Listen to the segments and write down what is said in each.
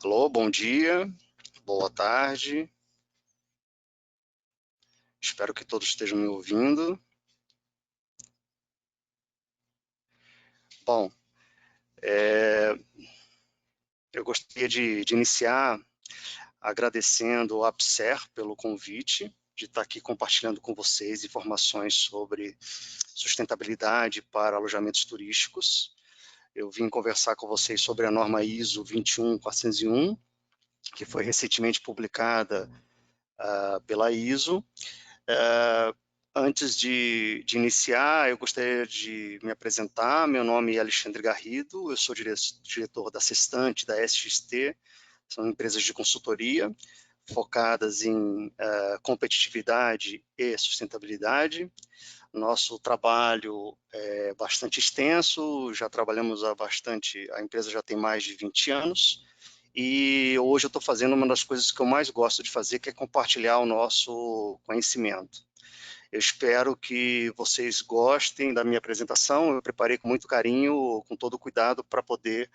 Alô, bom dia, boa tarde. Espero que todos estejam me ouvindo. Bom, eu gostaria de iniciar agradecendo ao AppSer pelo convite, de estar aqui compartilhando com vocês informações sobre sustentabilidade para alojamentos turísticos. Eu vim conversar com vocês sobre a norma ISO 21401, que foi recentemente publicada pela ISO. Antes de iniciar, eu gostaria de me apresentar. Meu nome é Alexandre Garrido, eu sou diretor da Sextante, da SXT, são empresas de consultoria focadas em competitividade e sustentabilidade. Nosso trabalho é bastante extenso, já trabalhamos há bastante, a empresa já tem mais de 20 anos, e hoje eu estou fazendo uma das coisas que eu mais gosto de fazer, que é compartilhar o nosso conhecimento. Eu espero que vocês gostem da minha apresentação. Eu preparei com muito carinho, com todo cuidado, para poder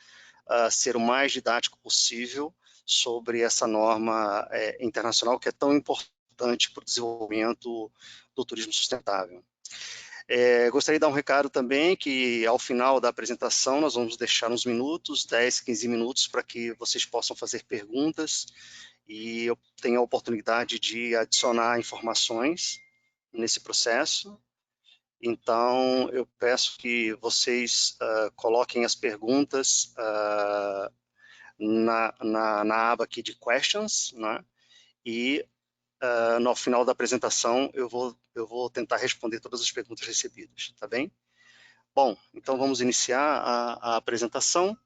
ser o mais didático possível sobre essa norma internacional que é tão importante para o desenvolvimento do turismo sustentável. Gostaria de dar um recado também, que ao final da apresentação nós vamos deixar uns minutos, 10, 15 minutos, para que vocês possam fazer perguntas e eu tenho a oportunidade de adicionar informações nesse processo. Então, eu peço que vocês coloquem as perguntas na aba aqui de questions, né? E no final da apresentação eu vou tentar responder todas as perguntas recebidas, tá bem? Bom, então vamos iniciar a apresentação.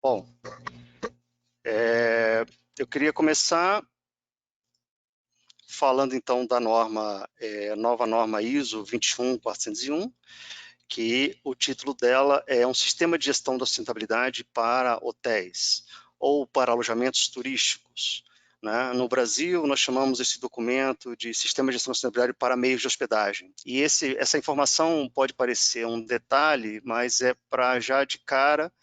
Bom, eu queria começar falando então da norma, nova norma ISO 21401, que o título dela é um sistema de gestão da sustentabilidade para hotéis ou para alojamentos turísticos, né? No Brasil, nós chamamos esse documento de Sistema de Gestão da Sustentabilidade para Meios de Hospedagem. E essa informação pode parecer um detalhe, mas é para já de cara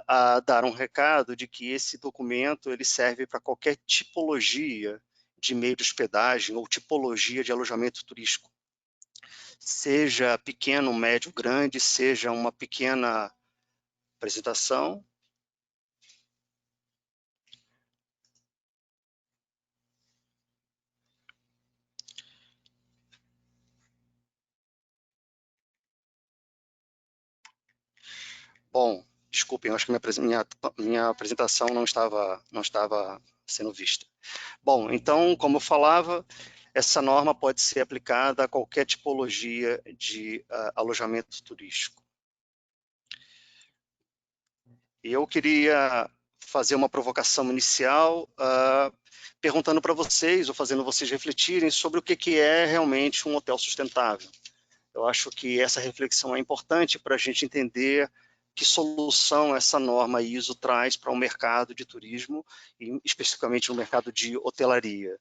a dar um recado de que esse documento ele serve para qualquer tipologia de meio de hospedagem ou tipologia de alojamento turístico. Seja pequeno, médio, grande, seja uma pequena apresentação. Bom, desculpem, eu acho que minha apresentação não estava sendo vista. Bom, então, como eu falava, essa norma pode ser aplicada a qualquer tipologia de alojamento turístico. E eu queria fazer uma provocação inicial, perguntando para vocês, ou fazendo vocês refletirem sobre o que é realmente um hotel sustentável. Eu acho que essa reflexão é importante para a gente entender que solução essa norma ISO traz para o mercado de turismo, e especificamente no mercado de hotelaria.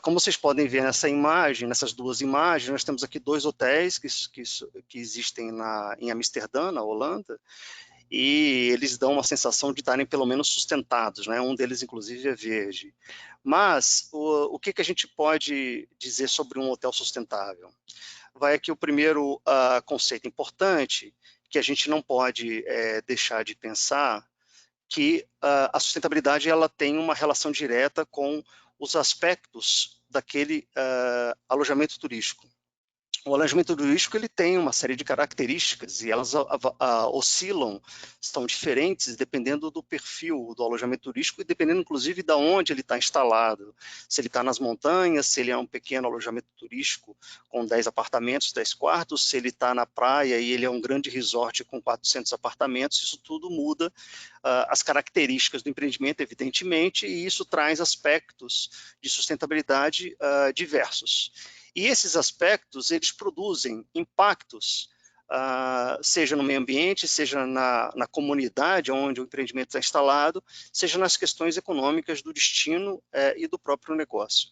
Como vocês podem ver nessa imagem, nessas duas imagens, nós temos aqui dois hotéis que existem em Amsterdã, na Holanda, e eles dão uma sensação de estarem pelo menos sustentados, né? Um deles, inclusive, é verde. Mas o que a gente pode dizer sobre um hotel sustentável? Vai aqui o primeiro conceito importante, que a gente não pode deixar de pensar, que a sustentabilidade ela tem uma relação direta com os aspectos daquele alojamento turístico. O alojamento turístico ele tem uma série de características e elas oscilam, estão diferentes dependendo do perfil do alojamento turístico e dependendo inclusive de onde ele está instalado. Se ele está nas montanhas, se ele é um pequeno alojamento turístico com 10 apartamentos, 10 quartos, se ele está na praia e ele é um grande resort com 400 apartamentos, isso tudo muda as características do empreendimento, evidentemente, e isso traz aspectos de sustentabilidade diversos. E esses aspectos, eles produzem impactos, seja no meio ambiente, seja na comunidade onde o empreendimento está instalado, seja nas questões econômicas do destino e do próprio negócio.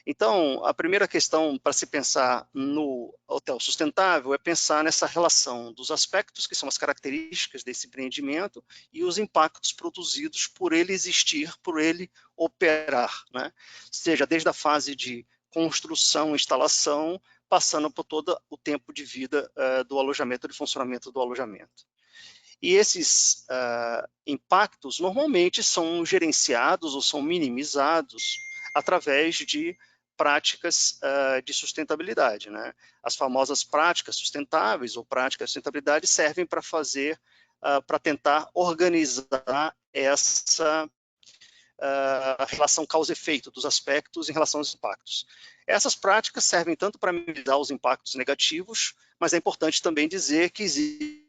Então, a primeira questão para se pensar no hotel sustentável é pensar nessa relação dos aspectos, que são as características desse empreendimento, e os impactos produzidos por ele existir, por ele operar, né? Seja desde a fase de construção, instalação, passando por todo o tempo de vida do alojamento, de funcionamento do alojamento. E esses impactos normalmente são gerenciados ou são minimizados através de práticas de sustentabilidade, né? As famosas práticas sustentáveis ou práticas de sustentabilidade servem para fazer, para tentar organizar essa relação causa-efeito dos aspectos em relação aos impactos. Essas práticas servem tanto para minimizar os impactos negativos, mas é importante também dizer que existem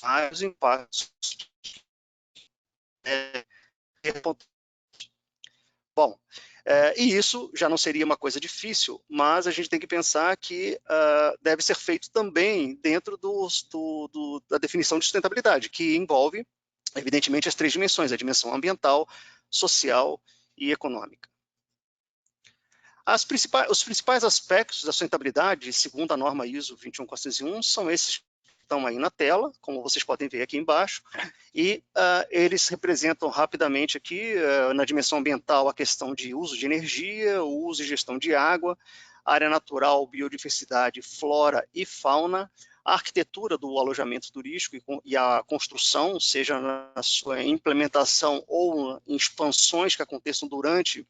vários impactos. Bom, e isso já não seria uma coisa difícil, mas a gente tem que pensar que deve ser feito também dentro da definição de sustentabilidade, que envolve, evidentemente, as 3 dimensões, a dimensão ambiental, social e econômica. Os principais aspectos da sustentabilidade, segundo a norma ISO 21401, são esses que estão aí na tela, como vocês podem ver aqui embaixo, e eles representam rapidamente aqui, na dimensão ambiental, a questão de uso de energia, o uso e gestão de água, área natural, biodiversidade, flora e fauna, a arquitetura do alojamento turístico e a construção, seja na sua implementação ou em expansões que aconteçam durante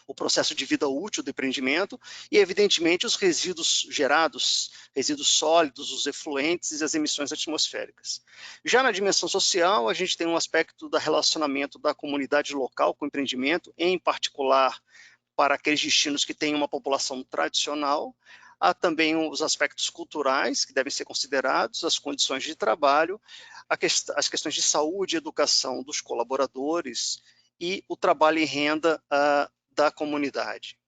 o processo de vida útil do empreendimento e, evidentemente, os resíduos gerados, resíduos sólidos, os efluentes e as emissões atmosféricas. Já na dimensão social, a gente tem um aspecto do relacionamento da comunidade local com o empreendimento, em particular para aqueles destinos que têm uma população tradicional. Há também os aspectos culturais que devem ser considerados, as condições de trabalho, as questões de saúde e educação dos colaboradores e o trabalho e renda da comunidade.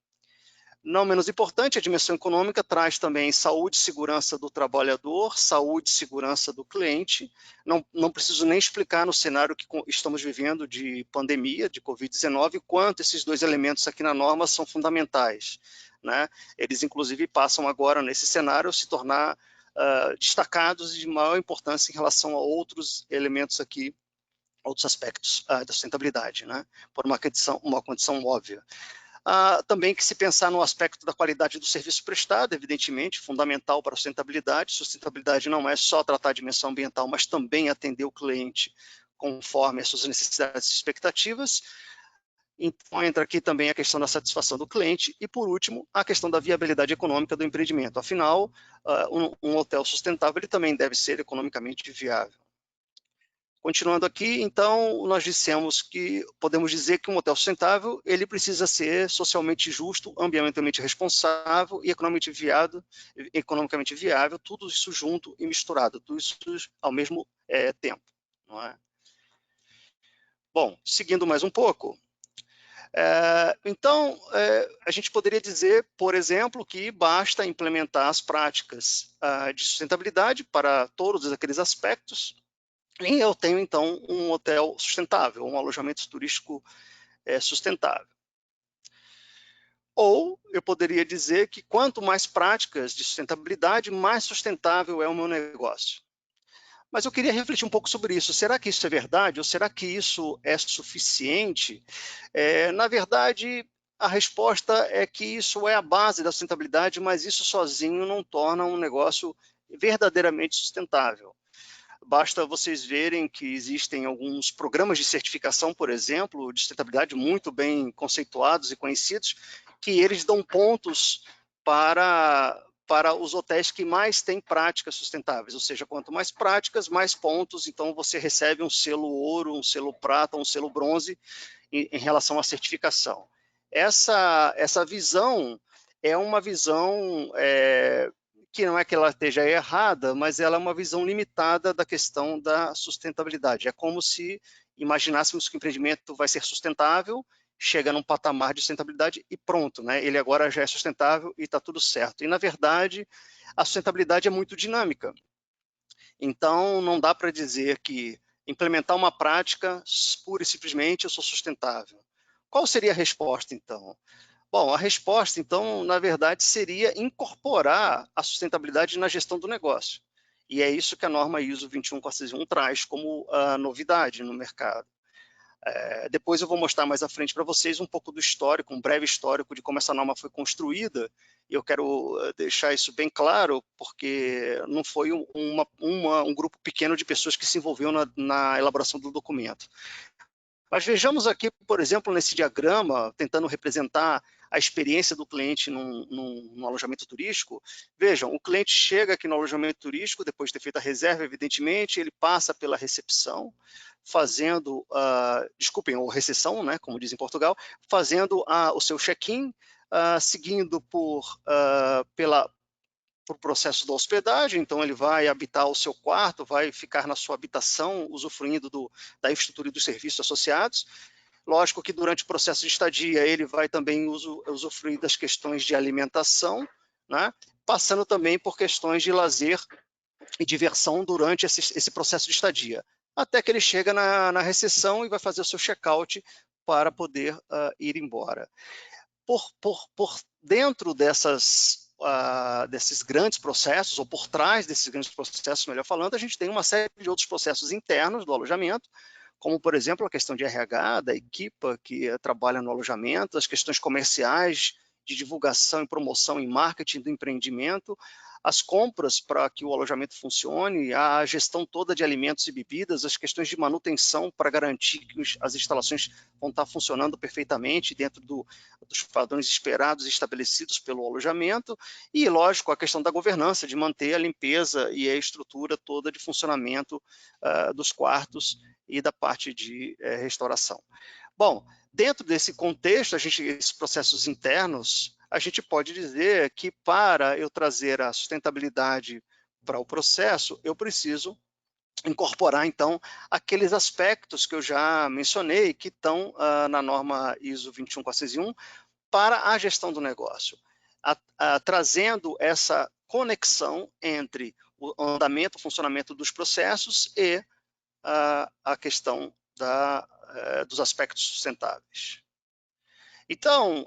Não menos importante, a dimensão econômica traz também saúde e segurança do trabalhador, saúde e segurança do cliente. Não preciso nem explicar no cenário que estamos vivendo de pandemia, de Covid-19, quanto esses 2 elementos aqui na norma são fundamentais, né? Eles, inclusive, passam agora, nesse cenário, a se tornar destacados e de maior importância em relação a outros elementos aqui, outros aspectos da sustentabilidade, né? Por uma condição óbvia. Também que se pensar no aspecto da qualidade do serviço prestado, evidentemente, fundamental para a sustentabilidade. Sustentabilidade não é só tratar a dimensão ambiental, mas também atender o cliente conforme as suas necessidades e expectativas. Então, entra aqui também a questão da satisfação do cliente e, por último, a questão da viabilidade econômica do empreendimento. Afinal, um hotel sustentável ele também deve ser economicamente viável. Continuando aqui, então, nós dissemos que podemos dizer que um hotel sustentável ele precisa ser socialmente justo, ambientalmente responsável e economicamente viável, tudo isso junto e misturado, tudo isso ao mesmo tempo, não é? Bom, seguindo mais um pouco, então, a gente poderia dizer, por exemplo, que basta implementar as práticas de sustentabilidade para todos aqueles aspectos, e eu tenho, então, um hotel sustentável, um alojamento turístico sustentável. Ou eu poderia dizer que quanto mais práticas de sustentabilidade, mais sustentável é o meu negócio. Mas eu queria refletir um pouco sobre isso. Será que isso é verdade? Ou será que isso é suficiente? Na verdade, a resposta é que isso é a base da sustentabilidade, mas isso sozinho não torna um negócio verdadeiramente sustentável. Basta vocês verem que existem alguns programas de certificação, por exemplo, de sustentabilidade muito bem conceituados e conhecidos, que eles dão pontos para os hotéis que mais têm práticas sustentáveis, ou seja, quanto mais práticas, mais pontos, então você recebe um selo ouro, um selo prata, um selo bronze em relação à certificação. Essa visão é uma visão que não é que ela esteja errada, mas ela é uma visão limitada da questão da sustentabilidade. É como se imaginássemos que o empreendimento vai ser sustentável, chega num patamar de sustentabilidade e pronto, né? Ele agora já é sustentável e está tudo certo. E, na verdade, a sustentabilidade é muito dinâmica. Então, não dá para dizer que implementar uma prática pura e simplesmente eu sou sustentável. Qual seria a resposta, então? Bom, a resposta, então, na verdade, seria incorporar a sustentabilidade na gestão do negócio. E é isso que a norma ISO 21461 traz como novidade no mercado. Depois eu vou mostrar mais à frente para vocês um pouco do histórico, um breve histórico de como essa norma foi construída. E eu quero deixar isso bem claro, porque não foi um grupo pequeno de pessoas que se envolveu na elaboração do documento. Mas vejamos aqui, por exemplo, nesse diagrama, tentando representar a experiência do cliente num alojamento turístico. Vejam, o cliente chega aqui no alojamento turístico, depois de ter feito a reserva, evidentemente, ele passa pela recepção, fazendo, desculpem, ou recepção, né, como diz em Portugal, fazendo o seu check-in, seguindo pelo processo da hospedagem, então ele vai habitar o seu quarto, vai ficar na sua habitação, usufruindo da infraestrutura e dos serviços associados. Lógico que durante o processo de estadia ele vai também usufruir das questões de alimentação, né? Passando também por questões de lazer e diversão durante esse processo de estadia, até que ele chega na recepção e vai fazer o seu check-out para poder ir embora. Por dentro desses grandes processos, ou por trás desses grandes processos, melhor falando, a gente tem uma série de outros processos internos do alojamento, como, por exemplo, a questão de RH, da equipa que trabalha no alojamento, as questões comerciais, de divulgação e promoção e marketing do empreendimento, as compras para que o alojamento funcione, a gestão toda de alimentos e bebidas, as questões de manutenção para garantir que as instalações vão estar funcionando perfeitamente dentro dos padrões esperados e estabelecidos pelo alojamento, e, lógico, a questão da governança, de manter a limpeza e a estrutura toda de funcionamento dos quartos e da parte de restauração. Bom, dentro desse contexto, esses processos internos, a gente pode dizer que para eu trazer a sustentabilidade para o processo, eu preciso incorporar, então, aqueles aspectos que eu já mencionei, que estão na norma ISO 21461, para a gestão do negócio, trazendo essa conexão entre o andamento, o funcionamento dos processos e a questão dos aspectos sustentáveis. Então,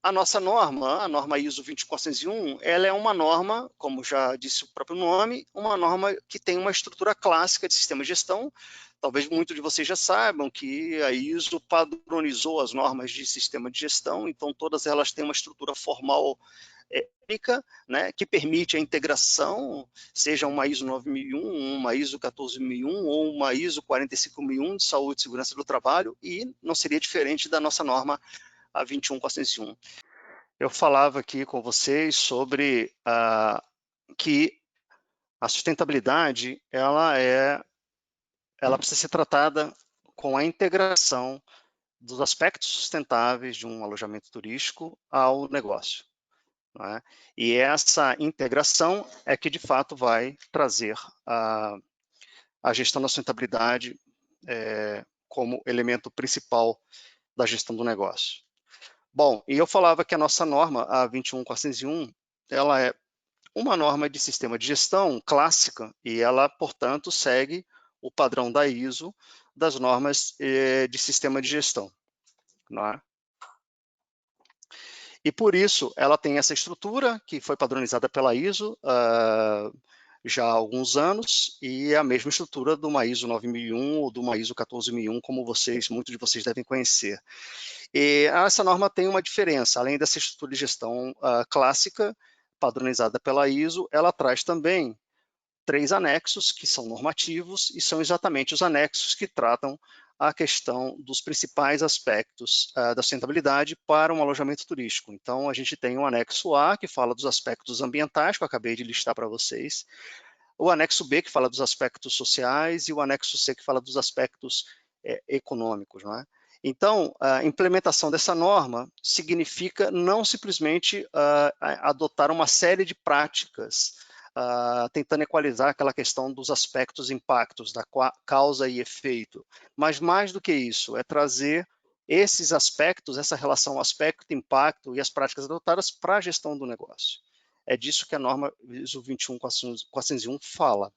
a nossa norma, a norma ISO 21401, ela é uma norma, como já disse o próprio nome, uma norma que tem uma estrutura clássica de sistema de gestão. Talvez muitos de vocês já saibam que a ISO padronizou as normas de sistema de gestão, então todas elas têm uma estrutura formal única, né, que permite a integração, seja uma ISO 9001, uma ISO 14001 ou uma ISO 45001 de saúde e segurança do trabalho, e não seria diferente da nossa norma a 21401. Eu falava aqui com vocês sobre que a sustentabilidade ela precisa ser tratada com a integração dos aspectos sustentáveis de um alojamento turístico ao negócio. Né? E essa integração é que, de fato, vai trazer a gestão da sustentabilidade como elemento principal da gestão do negócio. Bom, e eu falava que a nossa norma, a 21401, ela é uma norma de sistema de gestão clássica e ela, portanto, segue o padrão da ISO das normas de sistema de gestão. Não é? E por isso ela tem essa estrutura que foi padronizada pela ISO já há alguns anos, e é a mesma estrutura de uma ISO 9001 ou de uma ISO 14001, como muitos de vocês devem conhecer. E essa norma tem uma diferença, além dessa estrutura de gestão clássica, padronizada pela ISO, ela traz também 3 anexos que são normativos e são exatamente os anexos que tratam a questão dos principais aspectos da sustentabilidade para um alojamento turístico. Então, a gente tem o anexo A, que fala dos aspectos ambientais, que eu acabei de listar para vocês, o anexo B, que fala dos aspectos sociais, e o anexo C, que fala dos aspectos econômicos, não é? Então, a implementação dessa norma significa não simplesmente adotar uma série de práticas tentando equalizar aquela questão dos aspectos impactos, da causa e efeito, mas mais do que isso, é trazer esses aspectos, essa relação aspecto-impacto e as práticas adotadas para a gestão do negócio. É disso que a norma ISO 21401 fala.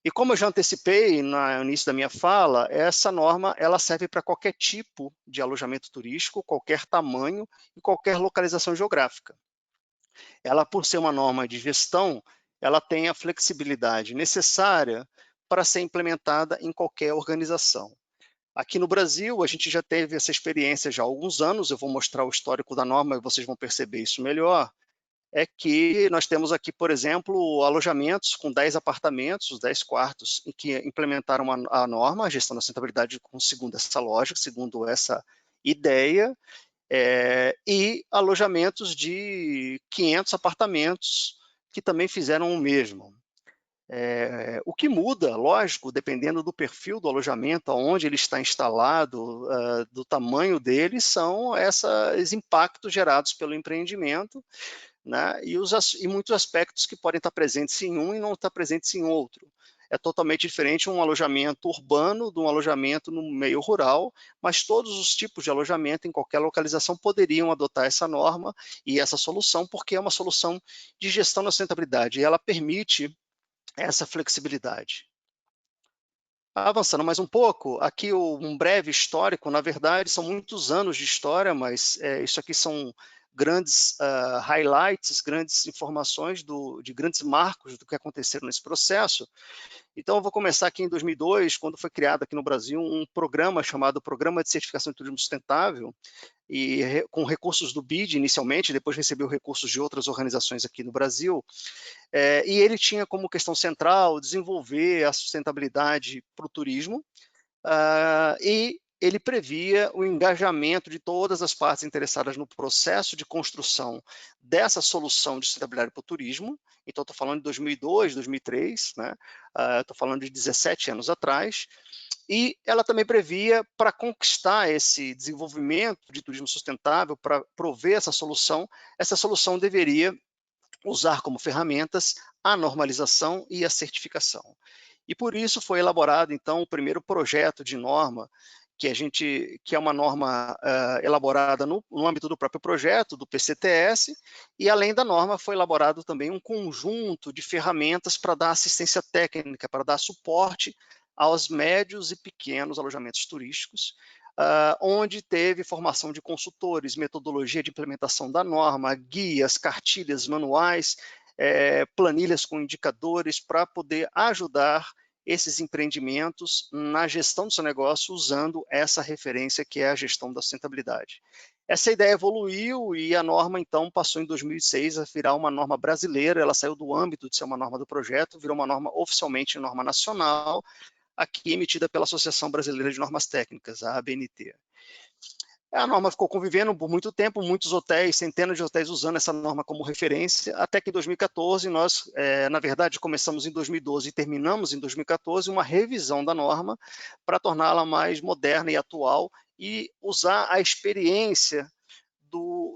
E como eu já antecipei no início da minha fala, essa norma ela serve para qualquer tipo de alojamento turístico, qualquer tamanho e qualquer localização geográfica. Ela, por ser uma norma de gestão, ela tem a flexibilidade necessária para ser implementada em qualquer organização. Aqui no Brasil, a gente já teve essa experiência já há alguns anos, eu vou mostrar o histórico da norma e vocês vão perceber isso melhor, é que nós temos aqui, por exemplo, alojamentos com 10 apartamentos, 10 quartos, em que implementaram a norma, a gestão da sustentabilidade segundo essa lógica, segundo essa ideia, e alojamentos de 500 apartamentos que também fizeram o mesmo. O que muda, lógico, dependendo do perfil do alojamento, aonde ele está instalado, do tamanho dele, são esses impactos gerados pelo empreendimento, né? E muitos aspectos que podem estar presentes em um e não estar presentes em outro. É totalmente diferente um alojamento urbano de um alojamento no meio rural, mas todos os tipos de alojamento em qualquer localização poderiam adotar essa norma e essa solução, porque é uma solução de gestão da sustentabilidade e ela permite essa flexibilidade. Avançando mais um pouco, aqui um breve histórico, na verdade são muitos anos de história, mas isso aqui são grandes highlights, grandes informações de grandes marcos do que aconteceram nesse processo. Então eu vou começar aqui em 2002, quando foi criado aqui no Brasil um programa chamado Programa de Certificação de Turismo Sustentável, e com recursos do BID inicialmente, depois recebeu recursos de outras organizações aqui no Brasil, e ele tinha como questão central desenvolver a sustentabilidade para o turismo, e ele previa o engajamento de todas as partes interessadas no processo de construção dessa solução de sustentabilidade para o turismo. Então, estou falando de 2002, 2003, né? Estou falando de 17 anos atrás. E ela também previa, para conquistar esse desenvolvimento de turismo sustentável, para prover essa solução deveria usar como ferramentas a normalização e a certificação. E por isso foi elaborado, então, o primeiro projeto de norma, que é uma norma elaborada no âmbito do próprio projeto, do PCTS, e além da norma foi elaborado também um conjunto de ferramentas para dar assistência técnica, para dar suporte aos médios e pequenos alojamentos turísticos, onde teve formação de consultores, metodologia de implementação da norma, guias, cartilhas, manuais, planilhas com indicadores para poder ajudar esses empreendimentos na gestão do seu negócio usando essa referência que é a gestão da sustentabilidade. Essa ideia evoluiu e a norma, então, passou em 2006 a virar uma norma brasileira, ela saiu do âmbito de ser uma norma do projeto, virou uma norma oficialmente norma nacional, aqui emitida pela Associação Brasileira de Normas Técnicas, a ABNT. A norma ficou convivendo por muito tempo, muitos hotéis, centenas de hotéis usando essa norma como referência, até que em 2014 nós, na verdade, começamos em 2012 e terminamos em 2014 uma revisão da norma para torná-la mais moderna e atual e usar a experiência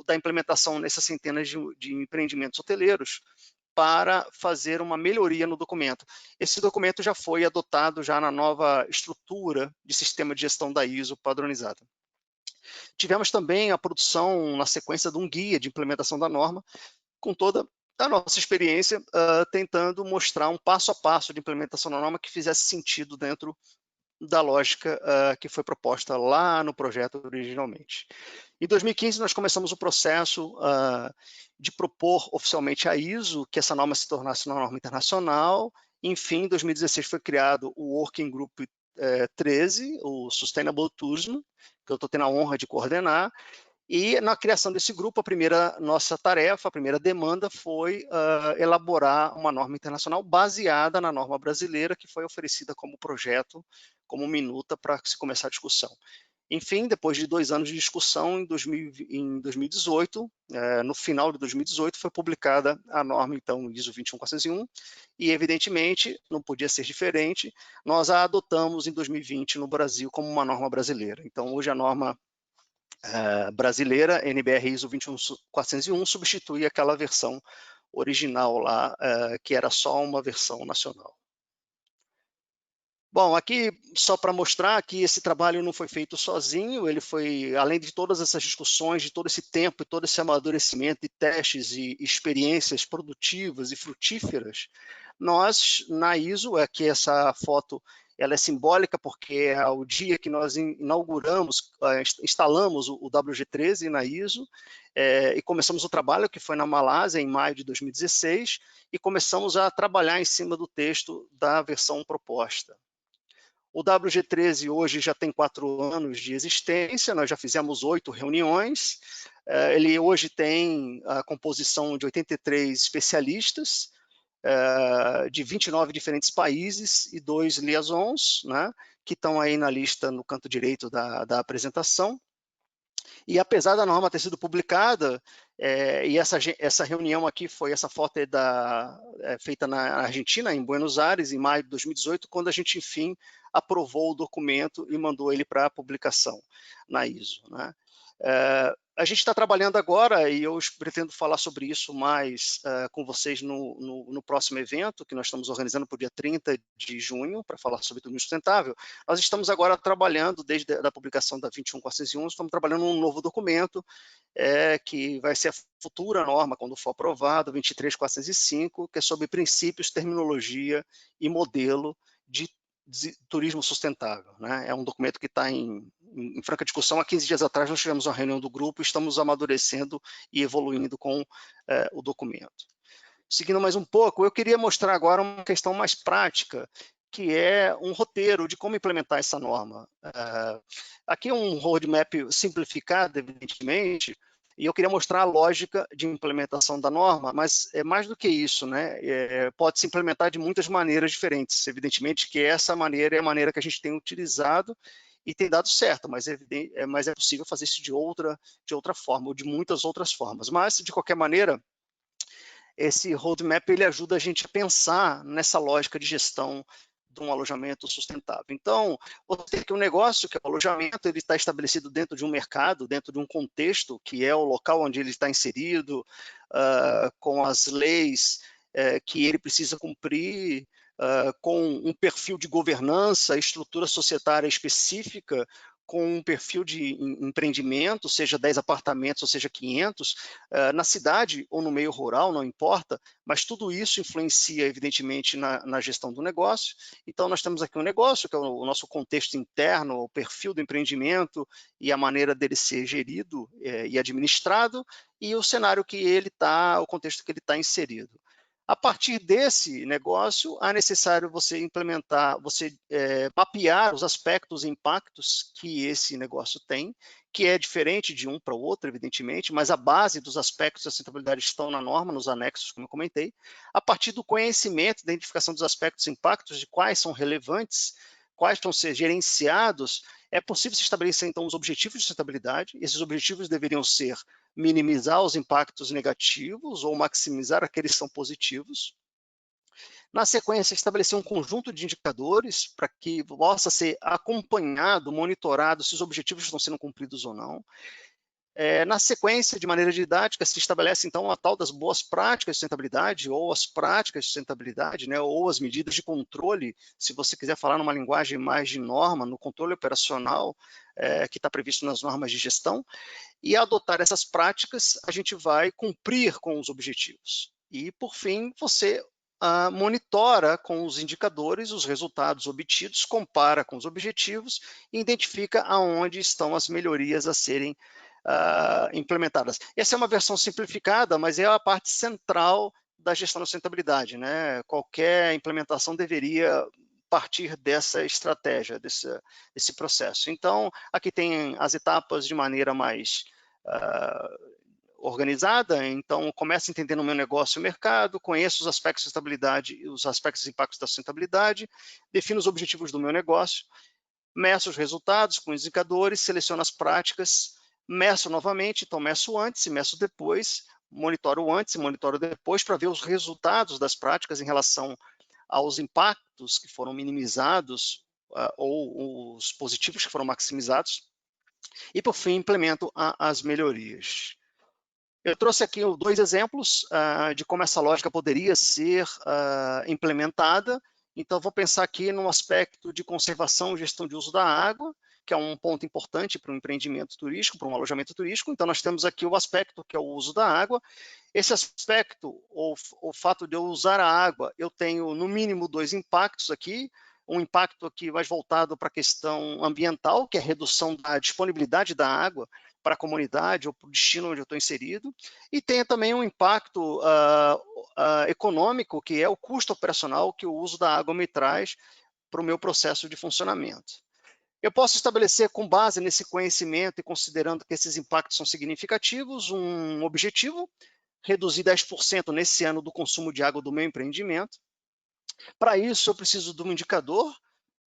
da implementação nessas centenas de empreendimentos hoteleiros para fazer uma melhoria no documento. Esse documento já foi adotado já na nova estrutura de sistema de gestão da ISO padronizada. Tivemos também a produção, na sequência, de um guia de implementação da norma, com toda a nossa experiência, tentando mostrar um passo a passo de implementação da norma que fizesse sentido dentro da lógica que foi proposta lá no projeto originalmente. Em 2015, nós começamos o processo de propor oficialmente a ISO, que essa norma se tornasse uma norma internacional. Enfim, em 2016 foi criado o Working Group 13, o Sustainable Tourism, que eu estou tendo a honra de coordenar, E na criação desse grupo, a primeira nossa tarefa, a primeira demanda foi elaborar uma norma internacional baseada na norma brasileira, que foi oferecida como projeto, como minuta para se começar a discussão. Enfim, depois de 2 anos de discussão, em 2018, no final de 2018, foi publicada a norma, então, ISO 21401, e, evidentemente, não podia ser diferente, nós a adotamos em 2020 no Brasil como uma norma brasileira. Então, hoje a norma brasileira, NBR ISO 21401, substitui aquela versão original lá, que era só uma versão nacional. Bom, aqui só para mostrar que esse trabalho não foi feito sozinho, ele foi, além de todas essas discussões, de todo esse tempo e todo esse amadurecimento de testes e experiências produtivas e frutíferas, nós, na ISO, aqui essa foto ela é simbólica porque é o dia que nós inauguramos, instalamos o WG13 na ISO, e começamos o trabalho, que foi na Malásia, em maio de 2016, e começamos a trabalhar em cima do texto da versão proposta. O WG13 hoje já tem 4 anos de existência, nós já fizemos 8 reuniões, ele hoje tem a composição de 83 especialistas, de 29 diferentes países e 2 liaisons, né, que estão aí na lista no canto direito da apresentação. E apesar da norma ter sido publicada, e essa reunião aqui foi, essa foto feita na Argentina, em Buenos Aires, em maio de 2018, quando a gente, enfim, aprovou o documento e mandou ele para publicação na ISO, né? A gente está trabalhando agora, e eu pretendo falar sobre isso mais com vocês no próximo evento, que nós estamos organizando para o dia 30 de junho, para falar sobre turismo sustentável. Nós estamos agora trabalhando, desde a publicação da 21401, estamos trabalhando num novo documento, que vai ser a futura norma, quando for aprovado, 23405, que é sobre princípios, terminologia e modelo de turismo sustentável, né? É um documento que está em franca discussão. Há 15 dias atrás nós tivemos uma reunião do grupo e estamos amadurecendo e evoluindo com o documento. Seguindo mais um pouco, eu queria mostrar agora uma questão mais prática, que é um roteiro de como implementar essa norma. Aqui é um roadmap simplificado, evidentemente, e eu queria mostrar a lógica de implementação da norma, mas é mais do que isso, né? Pode se implementar de muitas maneiras diferentes. Evidentemente que essa maneira é a maneira que a gente tem utilizado e tem dado certo, mas é possível fazer isso de outra forma, ou de muitas outras formas. Mas, de qualquer maneira, esse roadmap ele ajuda a gente a pensar nessa lógica de gestão de um alojamento sustentável. Então, você tem aqui um negócio que é o alojamento, ele está estabelecido dentro de um mercado, dentro de um contexto, que é o local onde ele está inserido, com as leis que ele precisa cumprir, com um perfil de governança, estrutura societária específica, com um perfil de empreendimento, seja 10 apartamentos ou seja 500, na cidade ou no meio rural, não importa, mas tudo isso influencia, evidentemente, na gestão do negócio. Então, nós temos aqui um negócio, que é o nosso contexto interno, o perfil do empreendimento e a maneira dele ser gerido e administrado, e o cenário que ele está, o contexto que ele está inserido. A partir desse negócio, é necessário você implementar, mapear os aspectos e impactos que esse negócio tem, que é diferente de um para o outro, evidentemente, mas a base dos aspectos da sustentabilidade estão na norma, nos anexos, como eu comentei. A partir do conhecimento, da identificação dos aspectos e impactos, de quais são relevantes, quais vão ser gerenciados, é possível se estabelecer, então, os objetivos de sustentabilidade. Esses objetivos deveriam ser minimizar os impactos negativos ou maximizar aqueles que são positivos. Na sequência, estabelecer um conjunto de indicadores para que possa ser acompanhado, monitorado se os objetivos estão sendo cumpridos ou não. Na sequência, de maneira didática, se estabelece, então, a tal das boas práticas de sustentabilidade, ou as práticas de sustentabilidade, né, ou as medidas de controle, se você quiser falar numa linguagem mais de norma, no controle operacional, que está previsto nas normas de gestão, e adotar essas práticas, a gente vai cumprir com os objetivos. E, por fim, você monitora com os indicadores os resultados obtidos, compara com os objetivos e identifica aonde estão as melhorias a serem implementadas. Essa é uma versão simplificada, mas é a parte central da gestão da sustentabilidade, né? Qualquer implementação deveria partir dessa estratégia, desse processo. Então, aqui tem as etapas de maneira mais organizada, então começo entendendo o meu negócio e o mercado, conheço os aspectos de sustentabilidade e os aspectos e impactos da sustentabilidade, defino os objetivos do meu negócio, meço os resultados com os indicadores, seleciono as práticas, meço novamente, então meço antes e meço depois, monitoro antes e monitoro depois para ver os resultados das práticas em relação aos impactos que foram minimizados ou os positivos que foram maximizados, e por fim implemento as melhorias. Eu trouxe aqui 2 exemplos de como essa lógica poderia ser implementada. Então, vou pensar aqui no aspecto de conservação e gestão de uso da água, que é um ponto importante para um empreendimento turístico, para um alojamento turístico. Então, nós temos aqui o aspecto que é o uso da água. Esse aspecto, o fato de eu usar a água, eu tenho no mínimo 2 impactos aqui. Um impacto aqui mais voltado para a questão ambiental, que é a redução da disponibilidade da água para a comunidade ou para o destino onde eu estou inserido, e tem também um impacto econômico, que é o custo operacional que o uso da água me traz para o meu processo de funcionamento. Eu posso estabelecer, com base nesse conhecimento e considerando que esses impactos são significativos, um objetivo, reduzir 10% nesse ano do consumo de água do meu empreendimento. Para isso, eu preciso de um indicador,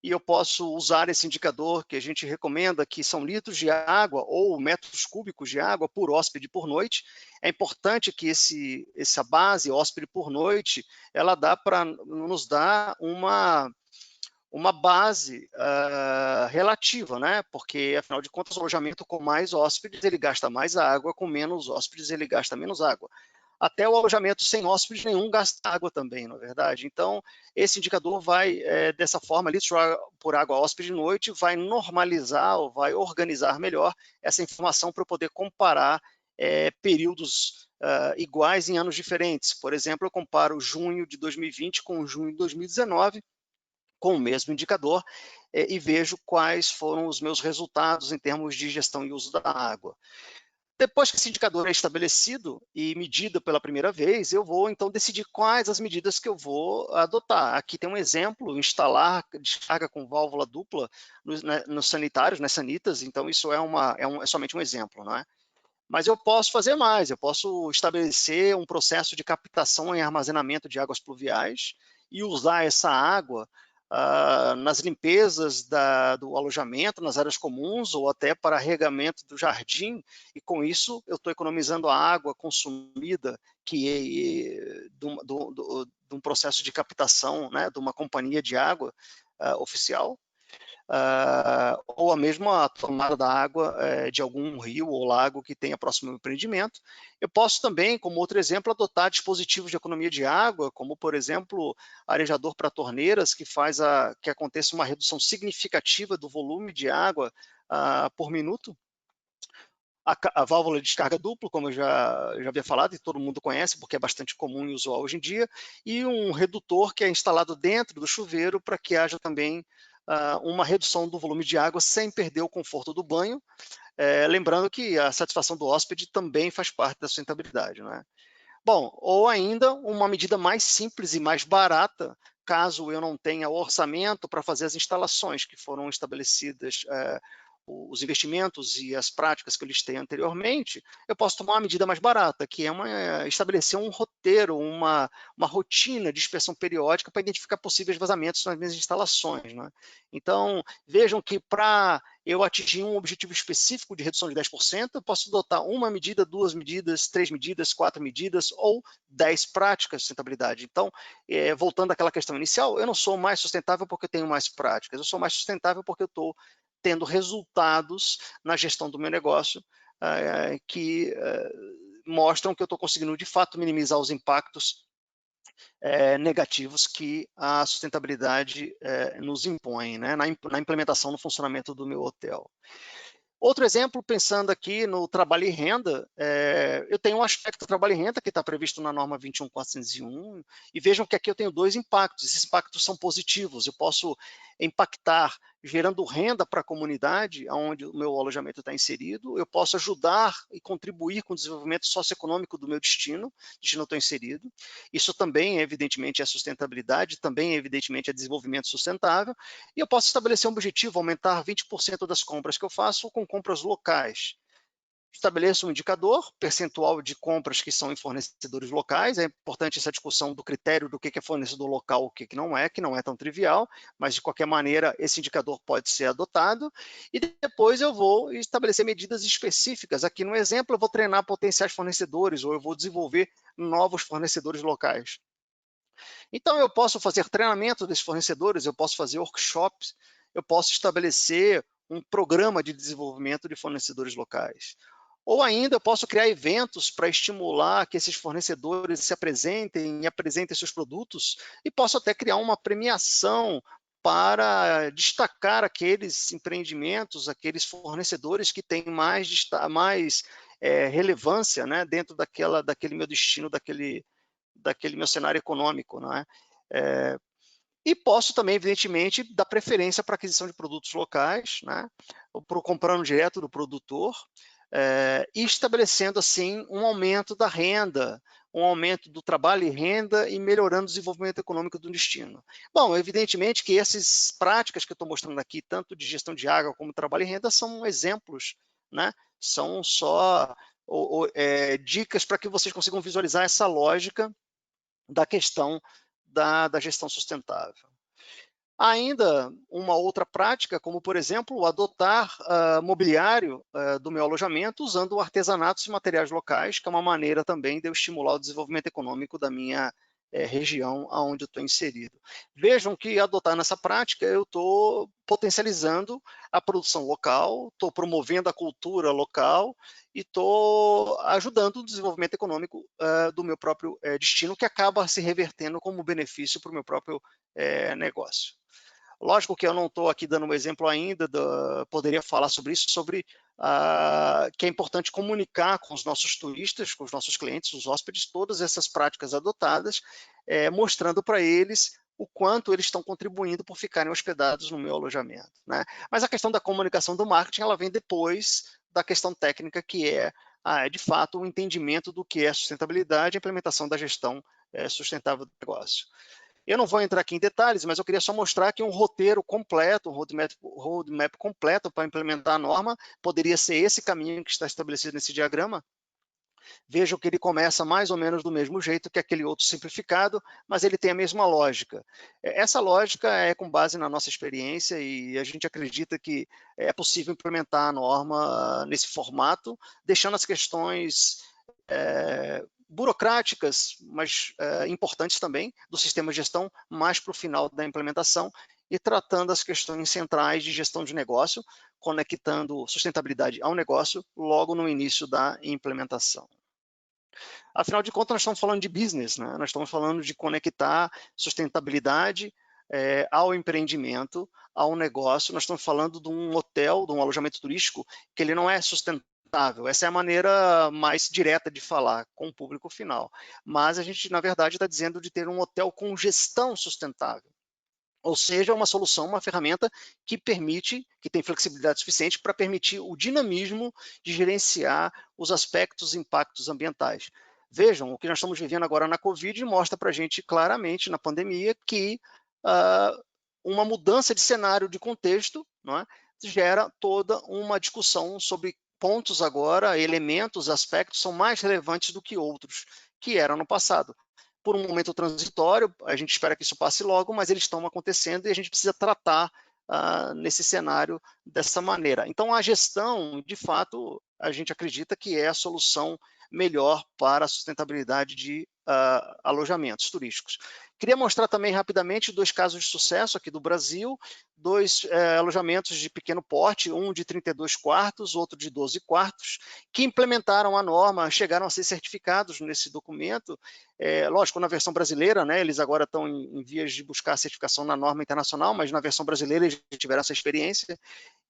e eu posso usar esse indicador que a gente recomenda, que são litros de água ou metros cúbicos de água por hóspede por noite. É importante que essa base hóspede por noite, ela nos dá uma base relativa, né? Porque, afinal de contas, o alojamento com mais hóspedes, ele gasta mais água, com menos hóspedes, ele gasta menos água. Até o alojamento sem hóspedes nenhum gasta água também, na verdade. Então, esse indicador vai, dessa forma, litros por água hóspede noite, vai normalizar ou vai organizar melhor essa informação para eu poder comparar períodos iguais em anos diferentes. Por exemplo, eu comparo junho de 2020 com junho de 2019, com o mesmo indicador, e vejo quais foram os meus resultados em termos de gestão e uso da água. Depois que esse indicador é estabelecido e medido pela primeira vez, eu vou então decidir quais as medidas que eu vou adotar. Aqui tem um exemplo: instalar descarga com válvula dupla nos sanitários, nas sanitas. Então isso é somente um exemplo, não é? Mas eu posso fazer mais, eu posso estabelecer um processo de captação e armazenamento de águas pluviais e usar essa água nas limpezas do alojamento, nas áreas comuns, ou até para regamento do jardim, e com isso eu estou economizando a água consumida de um processo de captação, né, de uma companhia de água oficial, ou a mesma tomada da água de algum rio ou lago que tenha próximo ao empreendimento. Eu posso também, como outro exemplo, adotar dispositivos de economia de água, como, por exemplo, arejador para torneiras, que aconteça uma redução significativa do volume de água por minuto. A válvula de descarga dupla, como eu já havia falado, e todo mundo conhece, porque é bastante comum e usual hoje em dia, e um redutor que é instalado dentro do chuveiro para que haja também uma redução do volume de água sem perder o conforto do banho, lembrando que a satisfação do hóspede também faz parte da sustentabilidade, não é? Bom, ou ainda uma medida mais simples e mais barata, caso eu não tenha orçamento para fazer as instalações que foram estabelecidas, os investimentos e as práticas que eu listei anteriormente, eu posso tomar uma medida mais barata, que é estabelecer um roteiro, uma rotina de inspeção periódica para identificar possíveis vazamentos nas minhas instalações, né? Então, vejam que para eu atingir um objetivo específico de redução de 10%, eu posso adotar uma medida, 2 medidas, 3 medidas, 4 medidas ou 10 práticas de sustentabilidade. Então, voltando àquela questão inicial, eu não sou mais sustentável porque eu tenho mais práticas, eu sou mais sustentável porque eu estou tendo resultados na gestão do meu negócio que mostram que eu estou conseguindo, de fato, minimizar os impactos negativos que a sustentabilidade nos impõe, né, na implementação, no funcionamento do meu hotel. Outro exemplo, pensando aqui no trabalho e renda, eu tenho um aspecto do trabalho e renda que está previsto na norma 21401, e vejam que aqui eu tenho 2 impactos, esses impactos são positivos, eu posso impactar gerando renda para a comunidade onde o meu alojamento está inserido, eu posso ajudar e contribuir com o desenvolvimento socioeconômico do meu destino eu estou inserido, isso também, evidentemente, é sustentabilidade, também, evidentemente, é desenvolvimento sustentável, e eu posso estabelecer um objetivo, aumentar 20% das compras que eu faço com compras locais. Estabeleço um indicador, percentual de compras que são em fornecedores locais. É importante essa discussão do critério do que é fornecedor local, o que não é tão trivial, mas de qualquer maneira esse indicador pode ser adotado. E depois eu vou estabelecer medidas específicas. Aqui no exemplo eu vou treinar potenciais fornecedores ou eu vou desenvolver novos fornecedores locais. Então eu posso fazer treinamento desses fornecedores, eu posso fazer workshops, eu posso estabelecer um programa de desenvolvimento de fornecedores locais. Ou ainda eu posso criar eventos para estimular que esses fornecedores se apresentem e apresentem seus produtos, e posso até criar uma premiação para destacar aqueles empreendimentos, aqueles fornecedores que têm mais relevância, né, dentro daquele meu destino, daquele meu cenário econômico. Não é? E posso também, evidentemente, dar preferência para aquisição de produtos locais, né, ou comprando direto do produtor, e estabelecendo, assim, um aumento da renda, um aumento do trabalho e renda e melhorando o desenvolvimento econômico do destino. Bom, evidentemente que essas práticas que eu estou mostrando aqui, tanto de gestão de água como trabalho e renda, são exemplos, né? São só dicas para que vocês consigam visualizar essa lógica da questão da gestão sustentável. Ainda uma outra prática, como por exemplo, adotar mobiliário do meu alojamento usando artesanatos e materiais locais, que é uma maneira também de eu estimular o desenvolvimento econômico da minha região onde eu estou inserido. Vejam que adotar nessa prática eu estou potencializando a produção local, estou promovendo a cultura local e estou ajudando o desenvolvimento econômico do meu próprio destino, que acaba se revertendo como benefício para o meu próprio negócio. Lógico que eu não estou aqui dando um exemplo ainda, poderia falar sobre isso, sobre que é importante comunicar com os nossos turistas, com os nossos clientes, os hóspedes, todas essas práticas adotadas, mostrando para eles o quanto eles estão contribuindo por ficarem hospedados no meu alojamento. Né? Mas a questão da comunicação do marketing, ela vem depois da questão técnica, que é, de fato, o entendimento do que é sustentabilidade e a implementação da gestão sustentável do negócio. Eu não vou entrar aqui em detalhes, mas eu queria só mostrar que um roteiro completo, um roadmap completo para implementar a norma, poderia ser esse caminho que está estabelecido nesse diagrama. Vejam que ele começa mais ou menos do mesmo jeito que aquele outro simplificado, mas ele tem a mesma lógica. Essa lógica é com base na nossa experiência e a gente acredita que é possível implementar a norma nesse formato, deixando as questões burocráticas, mas importantes também, do sistema de gestão, mais para o final da implementação, e tratando as questões centrais de gestão de negócio, conectando sustentabilidade ao negócio logo no início da implementação. Afinal de contas, nós estamos falando de business, né? Nós estamos falando de conectar sustentabilidade ao empreendimento, ao negócio. Nós estamos falando de um hotel, de um alojamento turístico, que ele não é sustentável. Essa é a maneira mais direta de falar com o público final. Mas a gente, na verdade, está dizendo de ter um hotel com gestão sustentável. Ou seja, uma solução, uma ferramenta que permite, que tem flexibilidade suficiente para permitir o dinamismo de gerenciar os aspectos e impactos ambientais. Vejam, o que nós estamos vivendo agora na Covid mostra para a gente claramente, na pandemia, que uma mudança de cenário de contexto, não é, gera toda uma discussão sobre pontos agora, elementos, aspectos são mais relevantes do que outros, que eram no passado. Por um momento transitório, a gente espera que isso passe logo, mas eles estão acontecendo e a gente precisa tratar nesse cenário dessa maneira. Então, a gestão, de fato, a gente acredita que é a solução melhor para a sustentabilidade de alojamentos turísticos. Queria mostrar também rapidamente 2 casos de sucesso aqui do Brasil, 2 alojamentos de pequeno porte, um de 32 quartos, outro de 12 quartos, que implementaram a norma, chegaram a ser certificados nesse documento. Lógico, na versão brasileira, né, eles agora estão em vias de buscar a certificação na norma internacional, mas na versão brasileira eles tiveram essa experiência.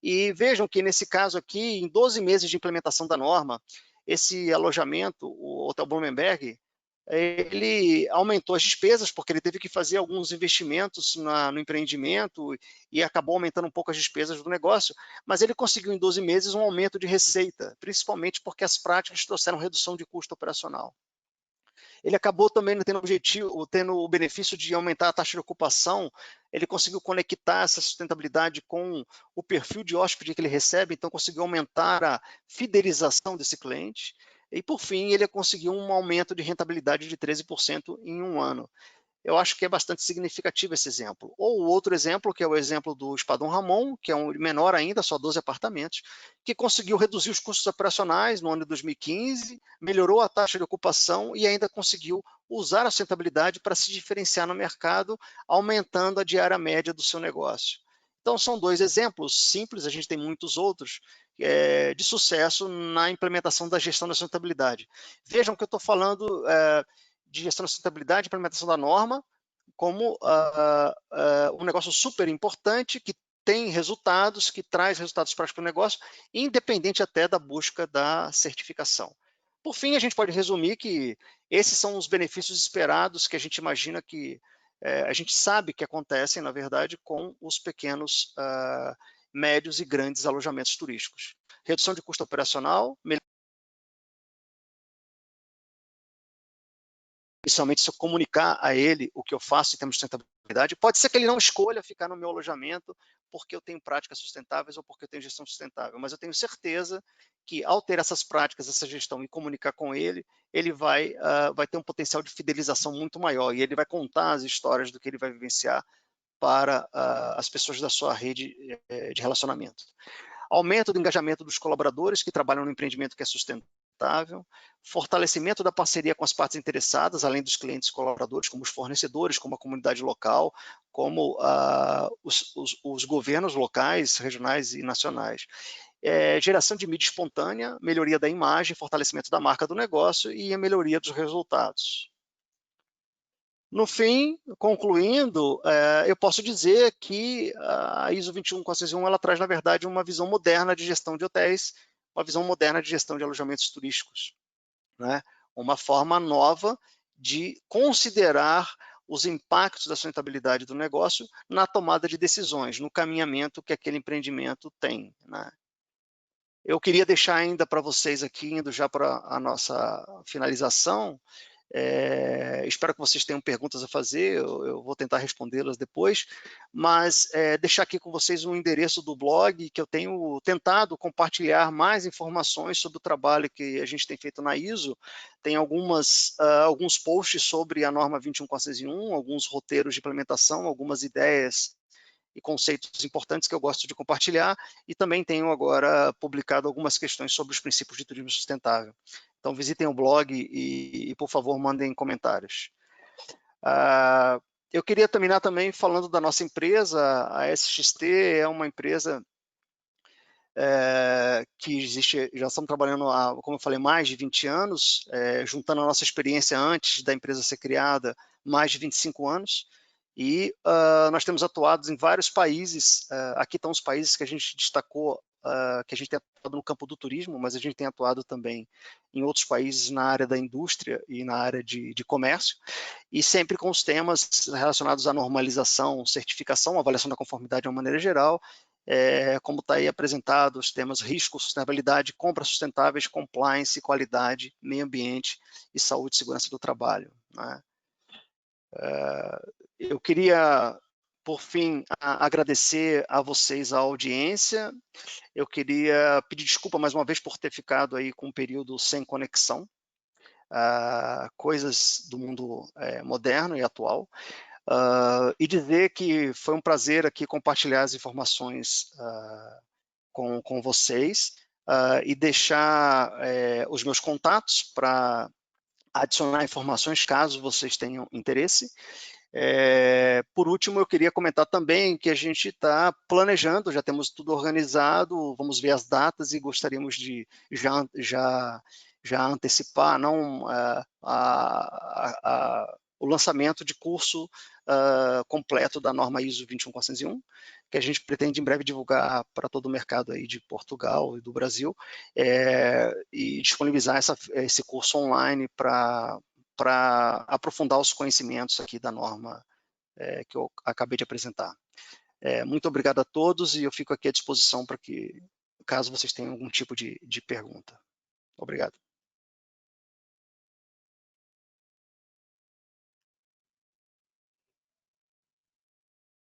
E vejam que nesse caso aqui, em 12 meses de implementação da norma, esse alojamento, o Hotel Blumenberg, ele aumentou as despesas, porque ele teve que fazer alguns investimentos no empreendimento e acabou aumentando um pouco as despesas do negócio, mas ele conseguiu em 12 meses um aumento de receita, principalmente porque as práticas trouxeram redução de custo operacional. Ele acabou também tendo o benefício de aumentar a taxa de ocupação. Ele conseguiu conectar essa sustentabilidade com o perfil de hóspede que ele recebe, então conseguiu aumentar a fidelização desse cliente. E, por fim, ele conseguiu um aumento de rentabilidade de 13% em um ano. Eu acho que é bastante significativo esse exemplo. Ou o outro exemplo, que é o exemplo do Espadão Ramon, que é um menor ainda, só 12 apartamentos, que conseguiu reduzir os custos operacionais no ano de 2015, melhorou a taxa de ocupação e ainda conseguiu usar a sustentabilidade para se diferenciar no mercado, aumentando a diária média do seu negócio. Então, são dois exemplos simples, a gente tem muitos outros, de sucesso na implementação da gestão da sustentabilidade. Vejam que eu estou falando de gestão da sustentabilidade, implementação da norma, como um negócio super importante, que tem resultados, que traz resultados práticos para o negócio, independente até da busca da certificação. Por fim, a gente pode resumir que esses são os benefícios esperados que a gente imagina que a gente sabe que acontecem, na verdade, com os pequenos, médios e grandes alojamentos turísticos. Redução de custo operacional, inicialmente, se eu comunicar a ele o que eu faço em termos de sustentabilidade, pode ser que ele não escolha ficar no meu alojamento porque eu tenho práticas sustentáveis ou porque eu tenho gestão sustentável, mas eu tenho certeza que, ao ter essas práticas, essa gestão e comunicar com ele, ele vai ter um potencial de fidelização muito maior e ele vai contar as histórias do que ele vai vivenciar para as pessoas da sua rede de relacionamento. Aumento do engajamento dos colaboradores que trabalham no empreendimento que é sustentável, fortalecimento da parceria com as partes interessadas, além dos clientes colaboradores, como os fornecedores, como a comunidade local, como os governos locais, regionais e nacionais. Geração de mídia espontânea, melhoria da imagem, fortalecimento da marca do negócio e a melhoria dos resultados. No fim, concluindo, eu posso dizer que a ISO 21401 ela traz, na verdade, uma visão moderna de gestão de hotéis, uma visão moderna de gestão de alojamentos turísticos, né? Uma forma nova de considerar os impactos da sustentabilidade do negócio na tomada de decisões, no caminhamento que aquele empreendimento tem, né? Eu queria deixar ainda para vocês aqui, indo já para a nossa finalização, espero que vocês tenham perguntas a fazer, eu vou tentar respondê-las depois, mas deixar aqui com vocês um endereço do blog, que eu tenho tentado compartilhar mais informações sobre o trabalho que a gente tem feito na ISO. Tem alguns posts sobre a norma 21401, alguns roteiros de implementação, algumas ideias e conceitos importantes que eu gosto de compartilhar, e também tenho agora publicado algumas questões sobre os princípios de turismo sustentável. Então, visitem o blog e por favor, mandem comentários. Eu queria terminar também falando da nossa empresa. A SXT é uma empresa que existe, já estamos trabalhando há, como eu falei, mais de 20 anos, juntando a nossa experiência antes da empresa ser criada, mais de 25 anos, e nós temos atuado em vários países. Aqui estão os países que a gente destacou, que a gente tem atuado no campo do turismo, mas a gente tem atuado também em outros países na área da indústria e na área de comércio, e sempre com os temas relacionados à normalização, certificação, avaliação da conformidade de uma maneira geral, como está aí apresentado, os temas risco, sustentabilidade, compras sustentáveis, compliance, qualidade, meio ambiente e saúde e segurança do trabalho, né? Eu queria, por fim, agradecer a vocês a audiência. Eu queria pedir desculpa mais uma vez por ter ficado aí com um período sem conexão, coisas do mundo moderno e atual, e dizer que foi um prazer aqui compartilhar as informações com vocês, e deixar os meus contatos para adicionar informações caso vocês tenham interesse. Por último, eu queria comentar também que a gente está planejando, já temos tudo organizado, vamos ver as datas e gostaríamos de já antecipar o lançamento de curso completo da norma ISO 21401, que a gente pretende em breve divulgar para todo o mercado aí de Portugal e do Brasil, e disponibilizar esse curso online para aprofundar os conhecimentos aqui da norma que eu acabei de apresentar. Muito obrigado a todos e eu fico aqui à disposição para que, caso vocês tenham algum tipo de pergunta. Obrigado.